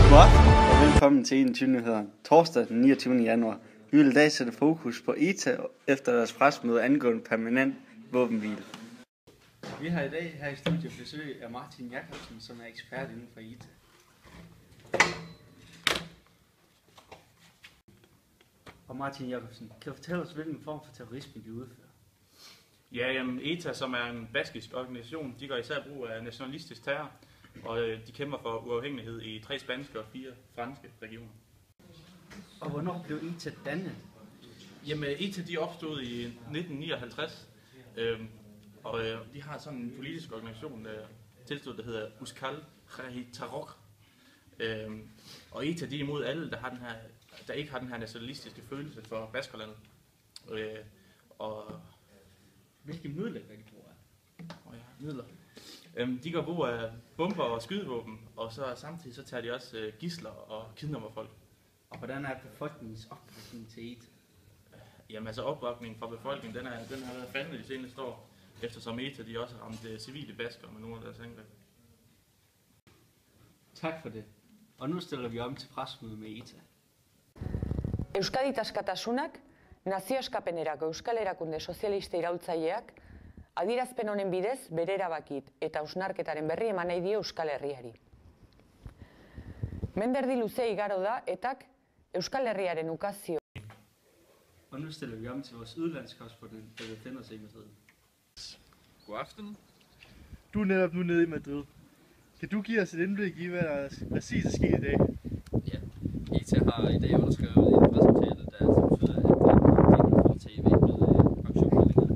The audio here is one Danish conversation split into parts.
Godaften og velkommen til 21 nyheder. Torsdag den 29. januar. Vi vil i dag sætte fokus på ETA efter deres pressemøde angående permanent våbenhvile. Vi har i dag her i studiet besøg af Martin Jakobsen, som er ekspert inden for ETA. Og Martin Jakobsen, kan du fortælle os, hvilken form for terrorisme de udfører? Ja, ETA, som er en baskisk organisation, de gør især brug af nationalistisk terror, og de kæmper for uafhængighed i 3 spanske og 4 franske regioner. Og hvornår blev ETA dannet? Jamen, ETA de opstod i 1959, og de har sådan en politisk organisation, tilstået, der hedder Euskal Herritarrok. Og ETA de er imod alle, der ikke har den her nationalistiske følelse for Baskerlandet. Og Hvilke midler kan de bruge af? Midler. De gør brug af bomber og skydevåben, og så samtidig så tager de også gidsler og kidnapper folk. Og hvordan er befolkningens opbakning til ETA? Jamen altså opbakningen fra befolkningen, den har været faldende de seneste år, eftersom ETA de også har ramt civile baskere med nogle af deres angreb. Tak for det. Og nu stiller vi om til pressemøde med ETA. Euskadi askatasunak, nazioaskapenerako Euskal Erakunde Sozialista iraultzaileak, adierazpen honen bidez bere erabakit eta hausnarketaren berri eman nahi dio Euskal Herriari. Menderdi luze igaro da etak Euskal Herriaren ukazio. Og nu stiller vi om til vores udlandskorrespondent, der befinder sig i Madrid. God aften. Du er netop nu nede i Madrid. Kan du give os et indblik i, hvad der præcis er sket i dag? Ja, ETA har i dag underskrevet en presseaftale, der altså betyder, at de vil foretage væbnede aktionshandlinger.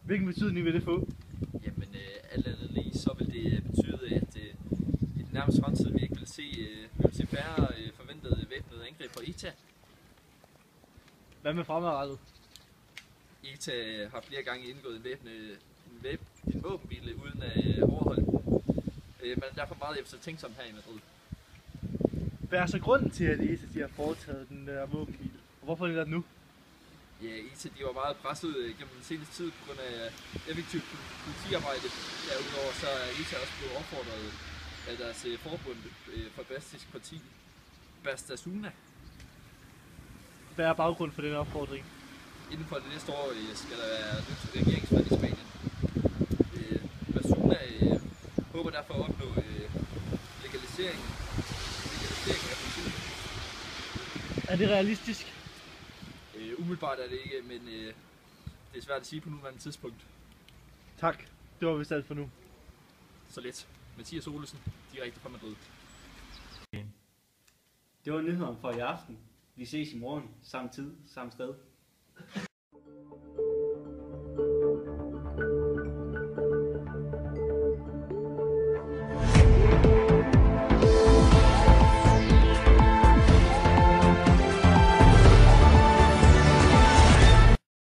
Hvilken betydning vil det få? Jamen, alt andet lige, så vil det betyde, at i den nærmeste fremtid vi ikke vil se færre forventede væbnede angreb fra ETA. Hvad med fremadrettet? ETA har flere gange indgået en våbenhvile uden at overholde den. Man er derfor meget eftertænksom her i Madrid. Hvad er så grunden til, at ETA har foretaget den der våbenhvile? Og hvorfor er det nu? Ja, ETA de var meget presset gennem den seneste tid på grund af effektivt politiarbejde. Derudover så er ETA også blevet opfordret af deres forbund for Baskisk Parti, Batasuna. Hvad er baggrunden for den opfordring? Inden for det næste år skal der være nyt regeringsvalg i Spanien. Batasuna håber derfor at opnå legalisering af politiet. Er det realistisk? Umiddelbart er det ikke, men det er svært at sige på nuværende tidspunkt. Tak. Det var vist alt for nu. Så let. Mathias Olesen, direkte fra Madrid. Det var nyhederne for i aften. Vi ses i morgen, samme tid, samme sted.